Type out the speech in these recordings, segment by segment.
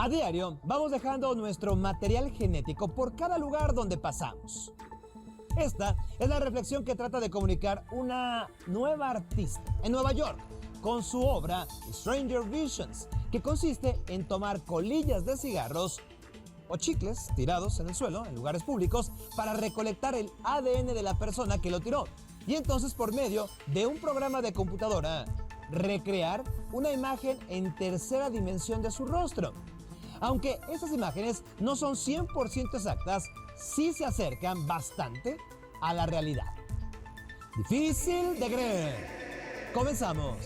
A diario vamos dejando nuestro material genético por cada lugar donde pasamos. Esta es la reflexión que trata de comunicar una nueva artista en Nueva York con su obra Stranger Visions, que consiste en tomar colillas de cigarros o chicles tirados en el suelo en lugares públicos para recolectar el ADN de la persona que lo tiró y entonces por medio de un programa de computadora recrear una imagen en tercera dimensión de su rostro. Aunque estas imágenes no son 100% exactas, sí se acercan bastante a la realidad. Difícil de creer. Comenzamos.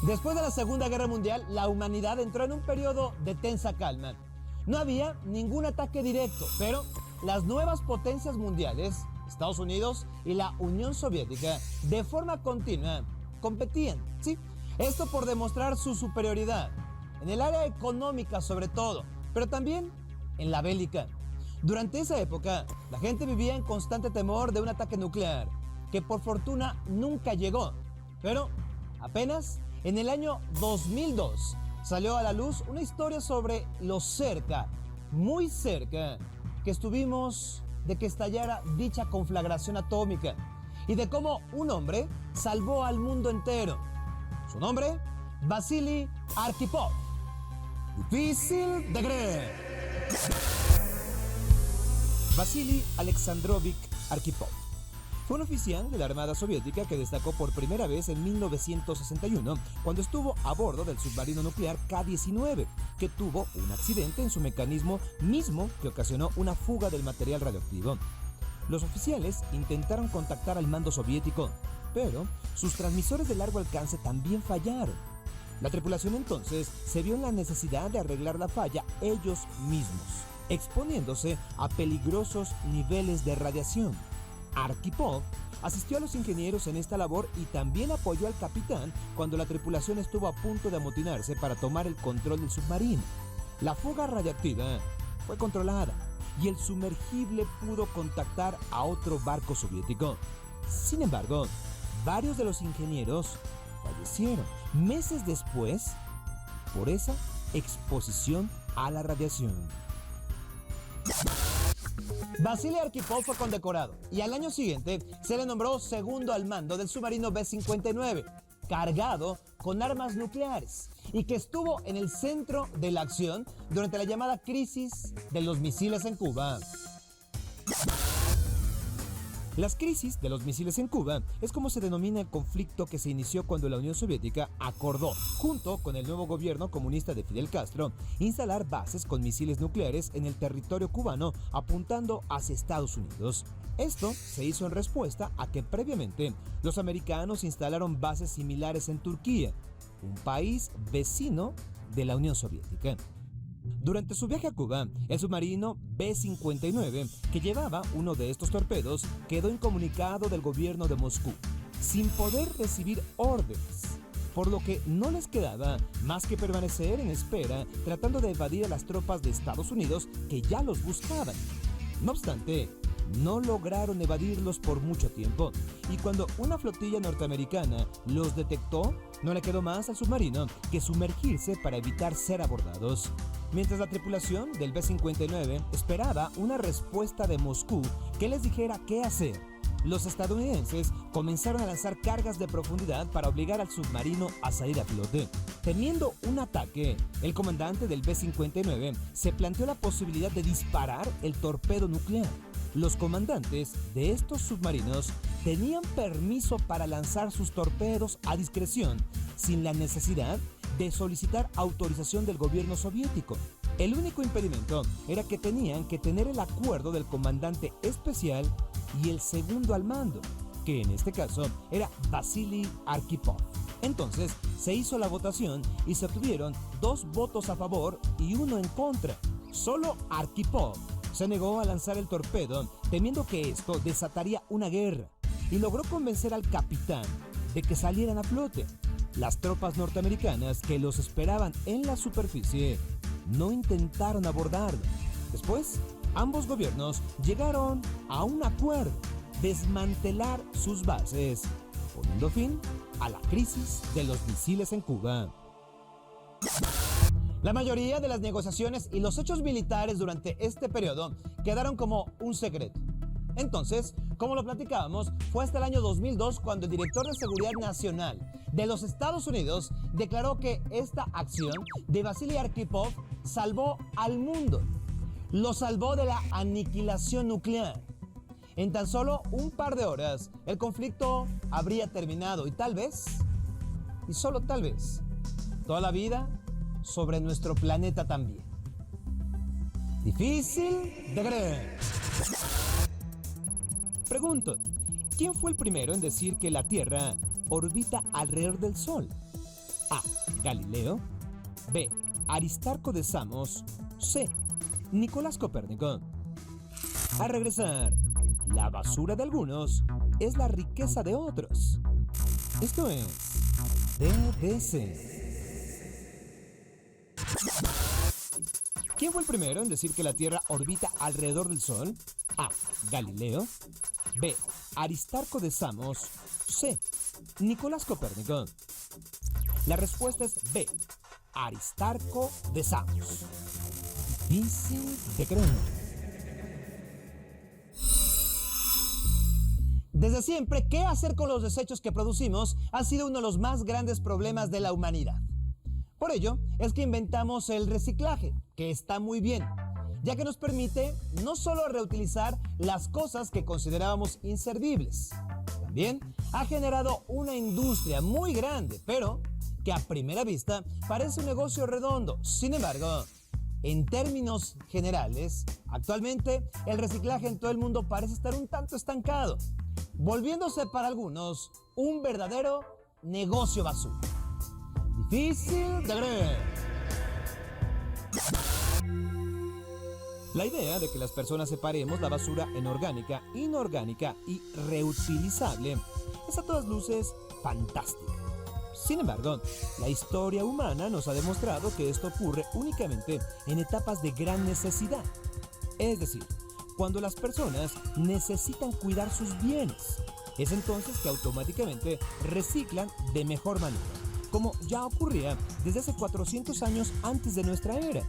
Después de la Segunda Guerra Mundial, la humanidad entró en un periodo de tensa calma. No había ningún ataque directo, pero las nuevas potencias mundiales, Estados Unidos y la Unión Soviética, de forma continua, competían, ¿sí? Esto por demostrar su superioridad, en el área económica sobre todo, pero también en la bélica. Durante esa época, la gente vivía en constante temor de un ataque nuclear, que por fortuna nunca llegó. Pero apenas en el año 2002 salió a la luz una historia sobre lo cerca, muy cerca, que estuvimos de que estallara dicha conflagración atómica y de cómo un hombre salvó al mundo entero. Su nombre, Vasily Arkhipov. Difícil de creer. Vasily Alexandrovich Arkhipov fue un oficial de la Armada Soviética que destacó por primera vez en 1961 cuando estuvo a bordo del submarino nuclear K-19, que tuvo un accidente en su mecanismo mismo que ocasionó una fuga del material radioactivo. Los oficiales intentaron contactar al mando soviético, pero sus transmisores de largo alcance también fallaron. La tripulación entonces se vio en la necesidad de arreglar la falla ellos mismos, exponiéndose a peligrosos niveles de radiación. Arkhipov asistió a los ingenieros en esta labor y también apoyó al capitán cuando la tripulación estuvo a punto de amotinarse para tomar el control del submarino. La fuga radiactiva fue controlada y el sumergible pudo contactar a otro barco soviético. Sin embargo, varios de los ingenieros fallecieron meses después por esa exposición a la radiación. Vasily Arkhipov fue condecorado y al año siguiente se le nombró segundo al mando del submarino B-59, cargado con armas nucleares y que estuvo en el centro de la acción durante la llamada crisis de los misiles en Cuba. Las crisis de los misiles en Cuba es como se denomina el conflicto que se inició cuando la Unión Soviética acordó, junto con el nuevo gobierno comunista de Fidel Castro, instalar bases con misiles nucleares en el territorio cubano apuntando hacia Estados Unidos. Esto se hizo en respuesta a que previamente los americanos instalaron bases similares en Turquía, un país vecino de la Unión Soviética. Durante su viaje a Cuba, el submarino B-59, que llevaba uno de estos torpedos, quedó incomunicado del gobierno de Moscú, sin poder recibir órdenes, por lo que no les quedaba más que permanecer en espera, tratando de evadir a las tropas de Estados Unidos que ya los buscaban. No obstante, no lograron evadirlos por mucho tiempo, y cuando una flotilla norteamericana los detectó, no le quedó más al submarino que sumergirse para evitar ser abordados. Mientras la tripulación del B-59 esperaba una respuesta de Moscú que les dijera qué hacer, los estadounidenses comenzaron a lanzar cargas de profundidad para obligar al submarino a salir a flote. Temiendo un ataque, el comandante del B-59 se planteó la posibilidad de disparar el torpedo nuclear. Los comandantes de estos submarinos tenían permiso para lanzar sus torpedos a discreción, sin la necesidad de solicitar autorización del gobierno soviético. El único impedimento era que tenían que tener el acuerdo del comandante especial y el segundo al mando, que en este caso era Vasily Arkhipov. Entonces se hizo la votación y se obtuvieron 2 votos a favor y 1 en contra. Solo Arkhipov se negó a lanzar el torpedo, temiendo que esto desataría una guerra, y logró convencer al capitán de que salieran a flote. Las tropas norteamericanas que los esperaban en la superficie no intentaron abordarlo. Después, ambos gobiernos llegaron a un acuerdo: desmantelar sus bases poniendo fin a la crisis de los misiles en Cuba. La mayoría de las negociaciones y los hechos militares durante este periodo quedaron como un secreto. Entonces, como lo platicábamos, fue hasta el año 2002 cuando el director de Seguridad Nacional de los Estados Unidos declaró que esta acción de Vasily Arkhipov salvó al mundo. Lo salvó de la aniquilación nuclear. En tan solo un par de horas, el conflicto habría terminado y tal vez, y solo tal vez, toda la vida sobre nuestro planeta también. Difícil de creer. Pregunto, ¿quién fue el primero en decir que la Tierra orbita alrededor del Sol? A. Galileo. B. Aristarco de Samos. C. Nicolás Copérnico. A regresar, la basura de algunos es la riqueza de otros. Esto es DDC. ¿Quién fue el primero en decir que la Tierra orbita alrededor del Sol? A. Galileo. B. Aristarco de Samos. C. Nicolás Copérnico. La respuesta es B. Aristarco de Samos. Difícil de creer. Desde siempre, ¿qué hacer con los desechos que producimos? Ha sido uno de los más grandes problemas de la humanidad. Por ello, es que inventamos el reciclaje, que está muy bien, ya que nos permite no solo reutilizar las cosas que considerábamos inservibles, también ha generado una industria muy grande, pero que a primera vista parece un negocio redondo. Sin embargo, en términos generales, actualmente el reciclaje en todo el mundo parece estar un tanto estancado, volviéndose para algunos un verdadero negocio basura. Difícil de creer. La idea de que las personas separemos la basura en orgánica, inorgánica y reutilizable es a todas luces fantástica. Sin embargo, la historia humana nos ha demostrado que esto ocurre únicamente en etapas de gran necesidad. Es decir, cuando las personas necesitan cuidar sus bienes. Es entonces que automáticamente reciclan de mejor manera, como ya ocurría desde hace 400 años antes de nuestra era.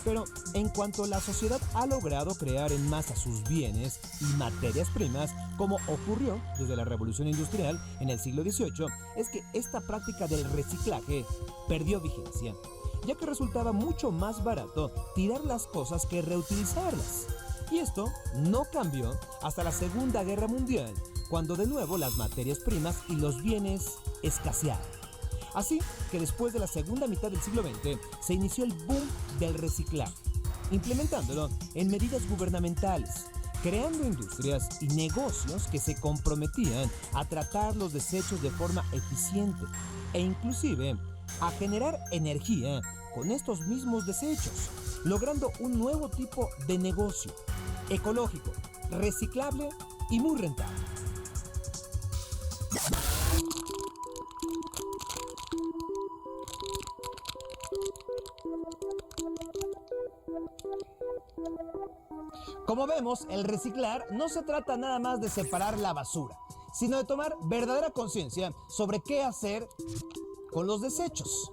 Pero en cuanto la sociedad ha logrado crear en masa sus bienes y materias primas, como ocurrió desde la Revolución Industrial en el siglo XVIII, es que esta práctica del reciclaje perdió vigencia, ya que resultaba mucho más barato tirar las cosas que reutilizarlas. Y esto no cambió hasta la Segunda Guerra Mundial, cuando de nuevo las materias primas y los bienes escasearon. Así que después de la segunda mitad del siglo XX se inició el boom del reciclaje, implementándolo en medidas gubernamentales, creando industrias y negocios que se comprometían a tratar los desechos de forma eficiente e inclusive a generar energía con estos mismos desechos, logrando un nuevo tipo de negocio, ecológico, reciclable y muy rentable. Como vemos, el reciclar no se trata nada más de separar la basura, sino de tomar verdadera conciencia sobre qué hacer con los desechos.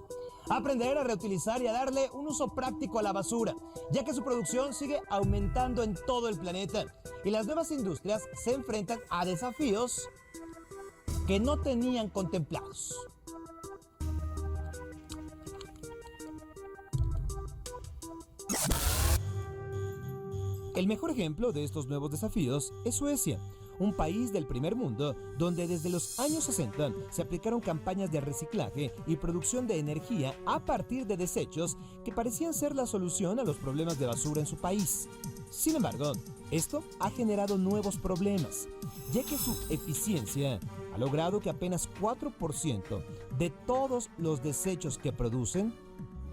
Aprender a reutilizar y a darle un uso práctico a la basura, ya que su producción sigue aumentando en todo el planeta y las nuevas industrias se enfrentan a desafíos que no tenían contemplados. El mejor ejemplo de estos nuevos desafíos es Suecia, un país del primer mundo donde desde los años 60 se aplicaron campañas de reciclaje y producción de energía a partir de desechos que parecían ser la solución a los problemas de basura en su país. Sin embargo, esto ha generado nuevos problemas, ya que su eficiencia ha logrado que apenas 4% de todos los desechos que producen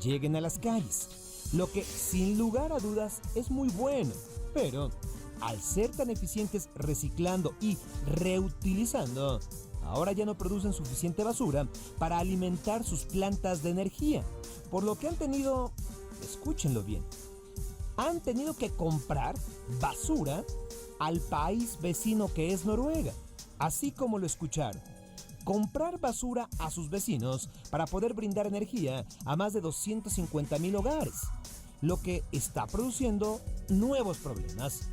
lleguen a las calles, lo que sin lugar a dudas es muy bueno, pero al ser tan eficientes reciclando y reutilizando, ahora ya no producen suficiente basura para alimentar sus plantas de energía, por lo que han tenido, escúchenlo bien, han tenido que comprar basura al país vecino que es Noruega, así como lo escucharon, comprar basura a sus vecinos para poder brindar energía a más de 250,000 hogares, lo que está produciendo nuevos problemas.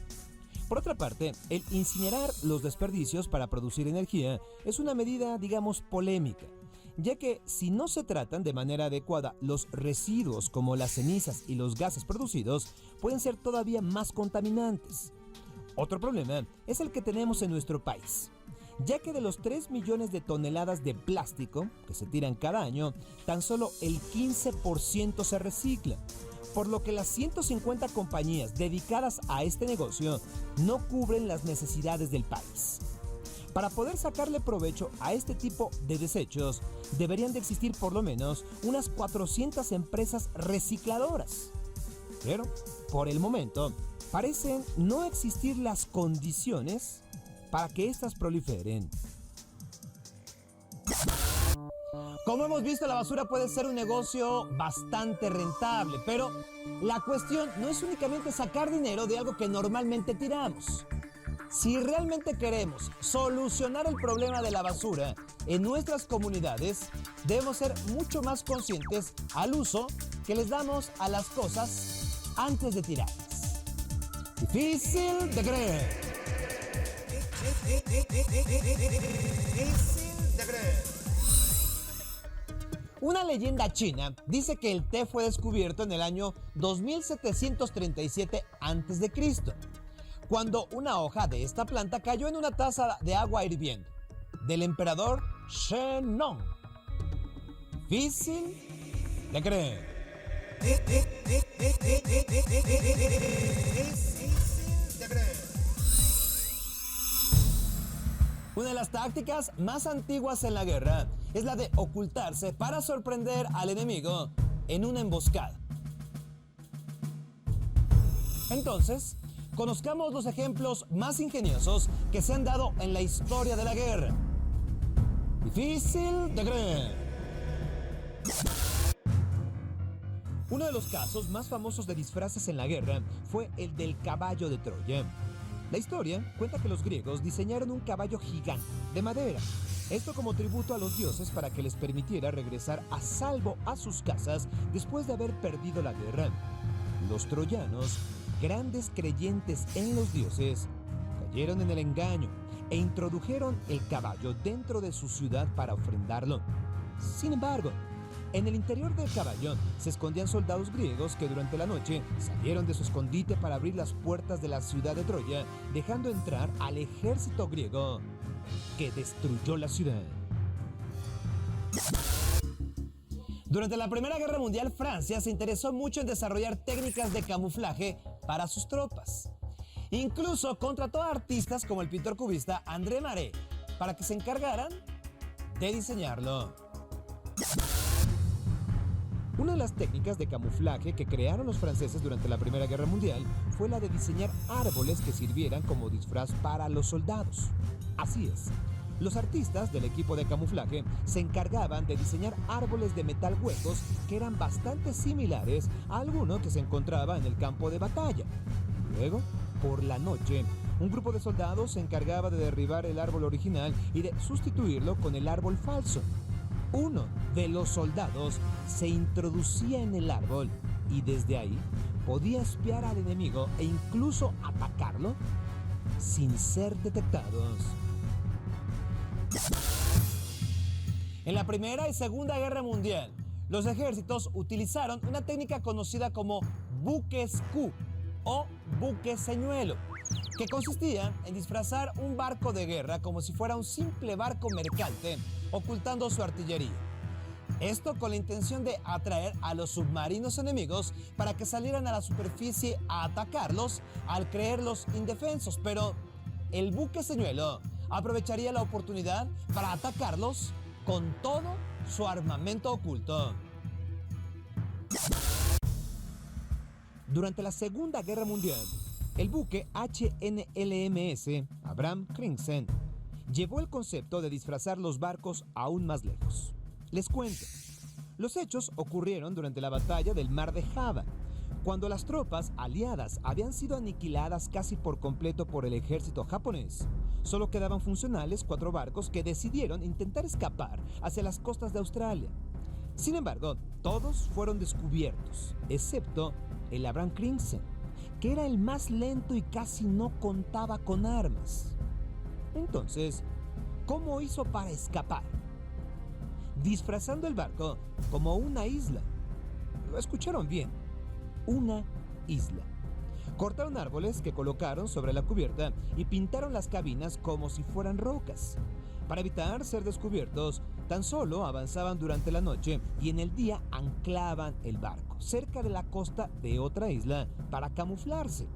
Por otra parte, el incinerar los desperdicios para producir energía es una medida, digamos, polémica, ya que si no se tratan de manera adecuada, los residuos como las cenizas y los gases producidos pueden ser todavía más contaminantes. Otro problema es el que tenemos en nuestro país, ya que de los 3 millones de toneladas de plástico que se tiran cada año, tan solo el 15% se recicla, por lo que las 150 compañías dedicadas a este negocio no cubren las necesidades del país. Para poder sacarle provecho a este tipo de desechos, deberían de existir por lo menos unas 400 empresas recicladoras. Pero, por el momento, parecen no existir las condiciones para que éstas proliferen. Como hemos visto, la basura puede ser un negocio bastante rentable, pero la cuestión no es únicamente sacar dinero de algo que normalmente tiramos. Si realmente queremos solucionar el problema de la basura en nuestras comunidades, debemos ser mucho más conscientes al uso que les damos a las cosas antes de tirarlas. Difícil de creer. Difícil de creer. Una leyenda china dice que el té fue descubierto en el año 2737 a.C., cuando una hoja de esta planta cayó en una taza de agua hirviendo del emperador Shennong. Difícil de creer. Una de las tácticas más antiguas en la guerra es la de ocultarse para sorprender al enemigo en una emboscada. Entonces, conozcamos los ejemplos más ingeniosos que se han dado en la historia de la guerra. Difícil de creer. Uno de los casos más famosos de disfraces en la guerra fue el del caballo de Troya. La historia cuenta que los griegos diseñaron un caballo gigante de madera, esto como tributo a los dioses para que les permitiera regresar a salvo a sus casas después de haber perdido la guerra. Los troyanos, grandes creyentes en los dioses, cayeron en el engaño e introdujeron el caballo dentro de su ciudad para ofrendarlo. Sin embargo, en el interior del caballo se escondían soldados griegos que durante la noche salieron de su escondite para abrir las puertas de la ciudad de Troya, dejando entrar al ejército griego que destruyó la ciudad. Durante la Primera Guerra Mundial, Francia se interesó mucho en desarrollar técnicas de camuflaje para sus tropas. Incluso contrató a artistas como el pintor cubista André Malraux para que se encargaran de diseñarlo. Una de las técnicas de camuflaje que crearon los franceses durante la Primera Guerra Mundial fue la de diseñar árboles que sirvieran como disfraz para los soldados. Así es, los artistas del equipo de camuflaje se encargaban de diseñar árboles de metal huecos que eran bastante similares a alguno que se encontraba en el campo de batalla. Luego, por la noche, un grupo de soldados se encargaba de derribar el árbol original y de sustituirlo con el árbol falso. Uno de los soldados se introducía en el árbol y desde ahí podía espiar al enemigo e incluso atacarlo sin ser detectados. En la Primera y Segunda Guerra Mundial, los ejércitos utilizaron una técnica conocida como buques Q o buque señuelo, que consistía en disfrazar un barco de guerra como si fuera un simple barco mercante, ocultando su artillería. Esto con la intención de atraer a los submarinos enemigos para que salieran a la superficie a atacarlos al creerlos indefensos, pero el buque señuelo aprovecharía la oportunidad para atacarlos con todo su armamento oculto. Durante la Segunda Guerra Mundial, el buque HNLMS Abraham Crimson llevó el concepto de disfrazar los barcos aún más lejos. Les cuento, los hechos ocurrieron durante la batalla del Mar de Java, Cuando las tropas aliadas habían sido aniquiladas casi por completo por el ejército japonés, solo quedaban funcionales 4 barcos que decidieron intentar escapar hacia las costas de Australia. Sin embargo, todos fueron descubiertos, excepto el Abraham Crimson, que era el más lento y casi no contaba con armas. Entonces, ¿cómo hizo para escapar? Disfrazando el barco como una isla. Lo escucharon bien, una isla. Cortaron árboles que colocaron sobre la cubierta y pintaron las cabinas como si fueran rocas. Para evitar ser descubiertos, tan solo avanzaban durante la noche y en el día anclaban el barco cerca de la costa de otra isla para camuflarse.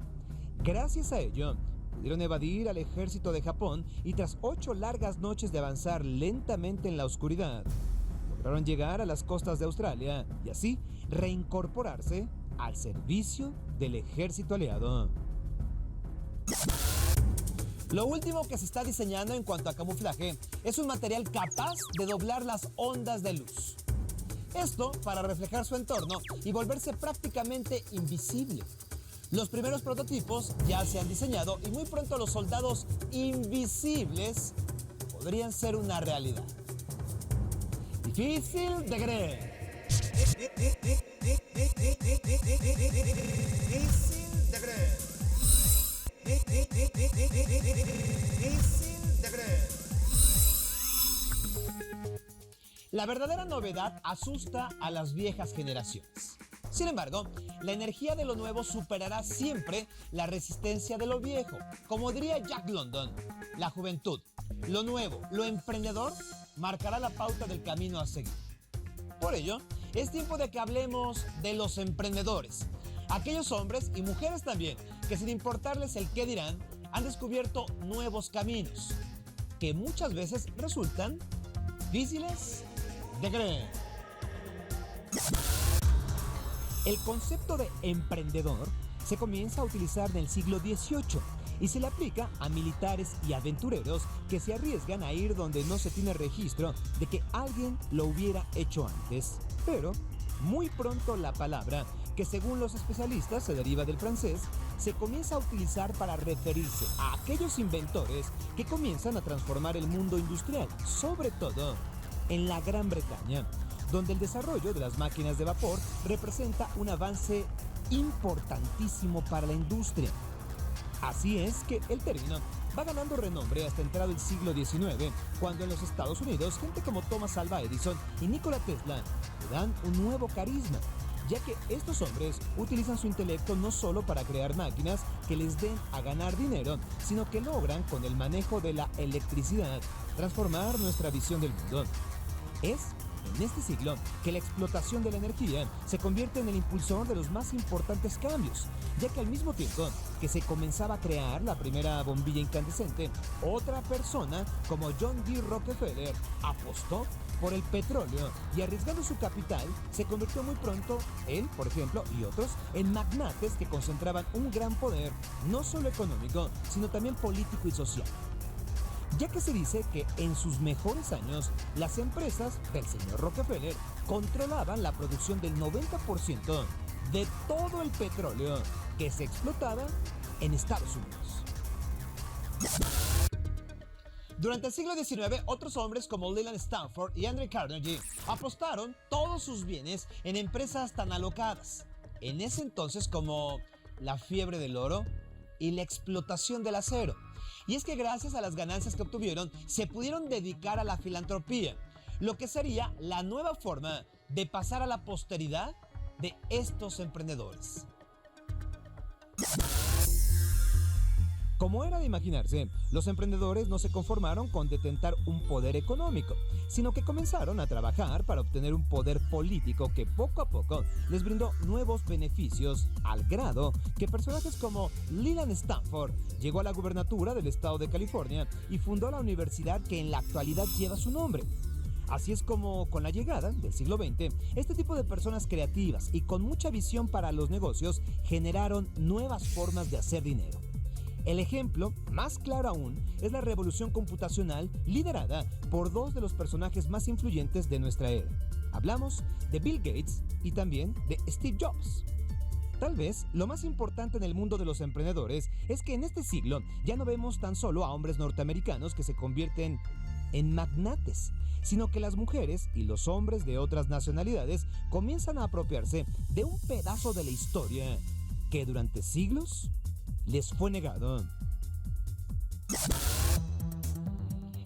Gracias a ello, pudieron evadir al ejército de Japón y tras 8 largas noches de avanzar lentamente en la oscuridad, lograron llegar a las costas de Australia y así reincorporarse al servicio del ejército aliado. Lo último que se está diseñando en cuanto a camuflaje es un material capaz de doblar las ondas de luz. Esto para reflejar su entorno y volverse prácticamente invisible. Los primeros prototipos ya se han diseñado y muy pronto los soldados invisibles podrían ser una realidad. Difícil de creer. Difícil de creer. Difícil de creer. La verdadera novedad asusta a las viejas generaciones. Sin embargo, la energía de lo nuevo superará siempre la resistencia de lo viejo. Como diría Jack London, la juventud, lo nuevo, lo emprendedor, marcará la pauta del camino a seguir. Por ello, es tiempo de que hablemos de los emprendedores. Aquellos hombres y mujeres también, que sin importarles el qué dirán, han descubierto nuevos caminos, que muchas veces resultan difíciles de creer. El concepto de emprendedor se comienza a utilizar en el siglo XVIII y se le aplica a militares y aventureros que se arriesgan a ir donde no se tiene registro de que alguien lo hubiera hecho antes. Pero muy pronto la palabra, que según los especialistas se deriva del francés, se comienza a utilizar para referirse a aquellos inventores que comienzan a transformar el mundo industrial, sobre todo en la Gran Bretaña, donde el desarrollo de las máquinas de vapor representa un avance importantísimo para la industria. Así es que el término va ganando renombre hasta entrado el siglo XIX, cuando en los Estados Unidos gente como Thomas Alva Edison y Nikola Tesla le dan un nuevo carisma, ya que estos hombres utilizan su intelecto no solo para crear máquinas que les den a ganar dinero, sino que logran con el manejo de la electricidad transformar nuestra visión del mundo. Es en este siglo que la explotación de la energía se convierte en el impulsor de los más importantes cambios, ya que al mismo tiempo que se comenzaba a crear la primera bombilla incandescente, otra persona como John D. Rockefeller apostó por el petróleo y arriesgando su capital se convirtió muy pronto él, por ejemplo, y otros en magnates que concentraban un gran poder, no solo económico, sino también político y social. Ya que se dice que en sus mejores años, las empresas del señor Rockefeller controlaban la producción del 90% de todo el petróleo que se explotaba en Estados Unidos. Durante el siglo XIX, otros hombres como Leland Stanford y Andrew Carnegie apostaron todos sus bienes en empresas tan alocadas, en ese entonces como la fiebre del oro y la explotación del acero. Y es que gracias a las ganancias que obtuvieron, se pudieron dedicar a la filantropía, lo que sería la nueva forma de pasar a la posteridad de estos emprendedores. Como era de imaginarse, los emprendedores no se conformaron con detentar un poder económico, sino que comenzaron a trabajar para obtener un poder político que poco a poco les brindó nuevos beneficios, al grado que personajes como Leland Stanford llegó a la gubernatura del estado de California y fundó la universidad que en la actualidad lleva su nombre. Así es como, con la llegada del siglo XX, este tipo de personas creativas y con mucha visión para los negocios generaron nuevas formas de hacer dinero. El ejemplo más claro aún es la revolución computacional liderada por dos de los personajes más influyentes de nuestra era. Hablamos de Bill Gates y también de Steve Jobs. Tal vez lo más importante en el mundo de los emprendedores es que en este siglo ya no vemos tan solo a hombres norteamericanos que se convierten en magnates, sino que las mujeres y los hombres de otras nacionalidades comienzan a apropiarse de un pedazo de la historia que durante siglos les fue negado.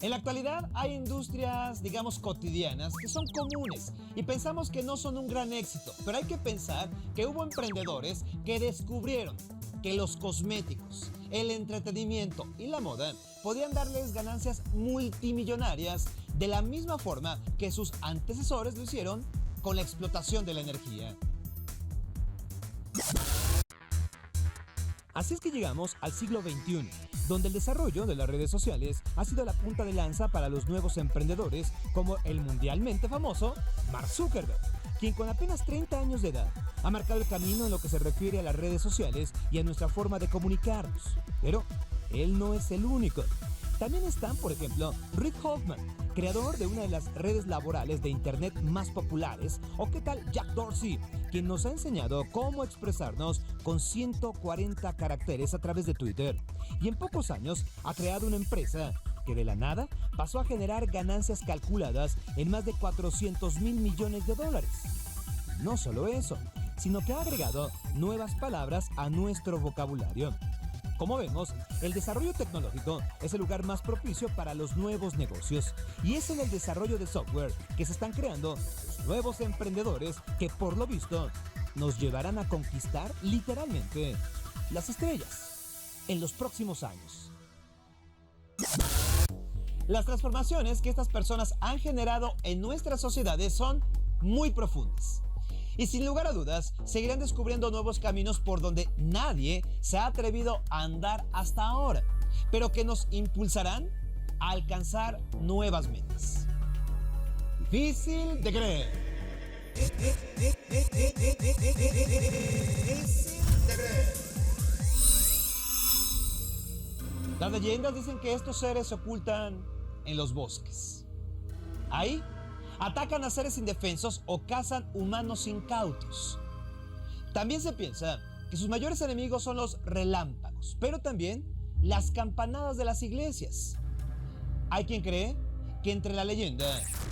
En la actualidad hay industrias, digamos, cotidianas que son comunes y pensamos que no son un gran éxito, pero hay que pensar que hubo emprendedores que descubrieron que los cosméticos, el entretenimiento y la moda podían darles ganancias multimillonarias de la misma forma que sus antecesores lo hicieron con la explotación de la energía. Así es que llegamos al siglo XXI, donde el desarrollo de las redes sociales ha sido la punta de lanza para los nuevos emprendedores como el mundialmente famoso Mark Zuckerberg, quien con apenas 30 años de edad ha marcado el camino en lo que se refiere a las redes sociales y a nuestra forma de comunicarnos. Pero él no es el único. También están, por ejemplo, Reid Hoffman, creador de una de las redes laborales de internet más populares, o qué tal Jack Dorsey, quien nos ha enseñado cómo expresarnos con 140 caracteres a través de Twitter. Y en pocos años ha creado una empresa que de la nada pasó a generar ganancias calculadas en más de 400,000 millones de dólares. No solo eso, sino que ha agregado nuevas palabras a nuestro vocabulario. Como vemos, el desarrollo tecnológico es el lugar más propicio para los nuevos negocios, y es en el desarrollo de software que se están creando los nuevos emprendedores que, por lo visto, nos llevarán a conquistar literalmente las estrellas en los próximos años. Las transformaciones que estas personas han generado en nuestras sociedades son muy profundas. Y sin lugar a dudas, seguirán descubriendo nuevos caminos por donde nadie se ha atrevido a andar hasta ahora, pero que nos impulsarán a alcanzar nuevas metas. Difícil de creer. Las leyendas dicen que estos seres se ocultan en los bosques. Ahí atacan a seres indefensos o cazan humanos incautos. También se piensa que sus mayores enemigos son los relámpagos, pero también las campanadas de las iglesias. Hay quien cree que entre la leyenda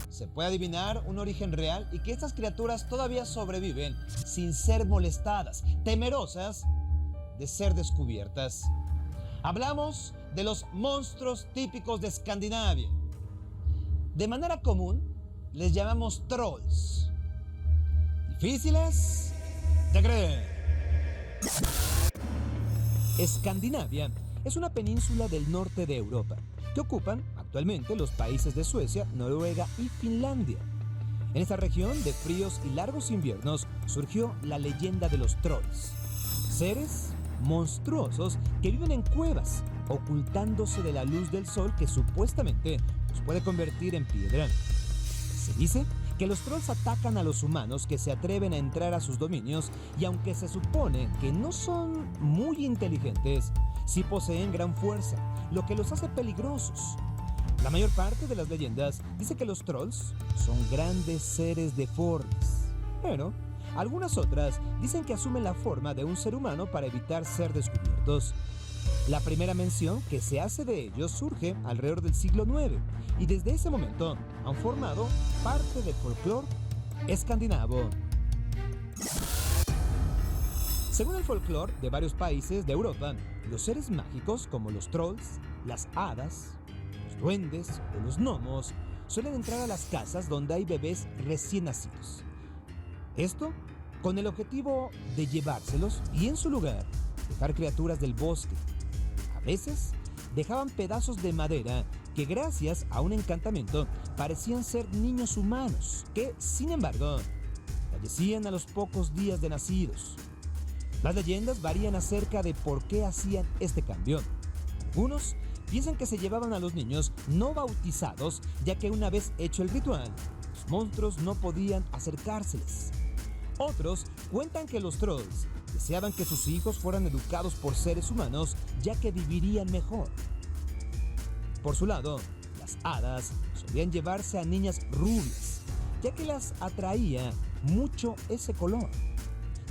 se puede adivinar un origen real y que estas criaturas todavía sobreviven sin ser molestadas, temerosas de ser descubiertas. Hablamos de los monstruos típicos de Escandinavia. De manera común, les llamamos trolls. Difíciles de creer. Escandinavia es una península del norte de Europa que ocupan actualmente los países de Suecia, Noruega y Finlandia. En esta región de fríos y largos inviernos surgió la leyenda de los trolls, seres monstruosos que viven en cuevas, ocultándose de la luz del sol que supuestamente los puede convertir en piedra. Se dice que los trolls atacan a los humanos que se atreven a entrar a sus dominios, y aunque se supone que no son muy inteligentes, sí poseen gran fuerza, lo que los hace peligrosos. La mayor parte de las leyendas dice que los trolls son grandes seres deformes, pero algunas otras dicen que asumen la forma de un ser humano para evitar ser descubiertos. La primera mención que se hace de ellos surge alrededor del siglo IX, y desde ese momento han formado parte del folclore escandinavo. Según el folclore de varios países de Europa, los seres mágicos como los trolls, las hadas, los duendes o los gnomos suelen entrar a las casas donde hay bebés recién nacidos. Esto con el objetivo de llevárselos y en su lugar dejar criaturas del bosque. A veces dejaban pedazos de madera que gracias a un encantamiento parecían ser niños humanos que, sin embargo, fallecían a los pocos días de nacidos. Las leyendas varían acerca de por qué hacían este cambio. Algunos piensan que se llevaban a los niños no bautizados, ya que una vez hecho el ritual, los monstruos no podían acercárseles. Otros cuentan que los trolls deseaban que sus hijos fueran educados por seres humanos, ya que vivirían mejor. Por su lado, las hadas solían llevarse a niñas rubias, ya que las atraía mucho ese color.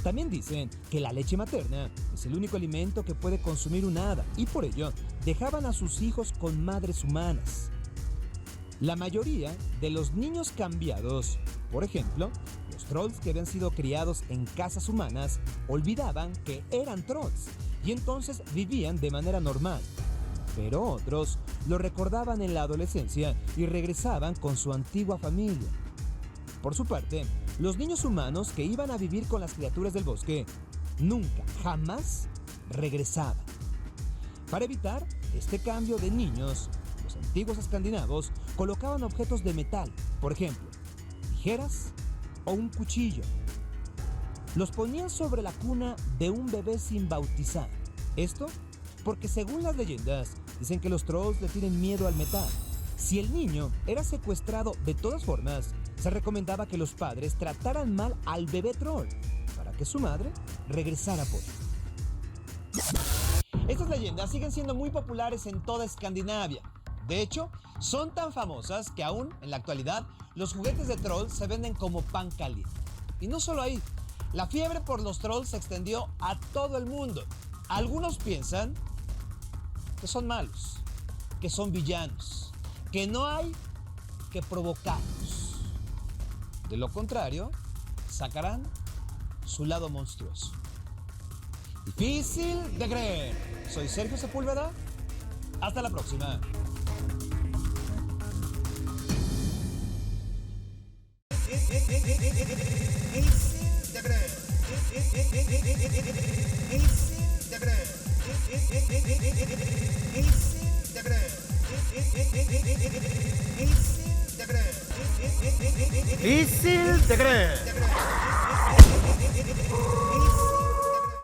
También dicen que la leche materna es el único alimento que puede consumir un hada y por ello dejaban a sus hijos con madres humanas. La mayoría de los niños cambiados, por ejemplo, los trolls que habían sido criados en casas humanas, olvidaban que eran trolls y entonces vivían de manera normal. Pero otros lo recordaban en la adolescencia y regresaban con su antigua familia. Por su parte, los niños humanos que iban a vivir con las criaturas del bosque nunca, jamás regresaban. Para evitar este cambio de niños, los antiguos escandinavos colocaban objetos de metal, por ejemplo, tijeras o un cuchillo. Los ponían sobre la cuna de un bebé sin bautizar. Esto porque según las leyendas dicen que los trolls le tienen miedo al metal. Si el niño era secuestrado de todas formas, se recomendaba que los padres trataran mal al bebé troll para que su madre regresara por él. Estas leyendas siguen siendo muy populares en toda Escandinavia. De hecho, son tan famosas que aún en la actualidad los juguetes de trolls se venden como pan caliente. Y no solo ahí, la fiebre por los trolls se extendió a todo el mundo. Algunos piensan que son malos, que son villanos, que no hay que provocarlos. De lo contrario, sacarán su lado monstruoso. Difícil de creer. Soy Sergio Sepúlveda. Hasta la próxima. Difícil de creer.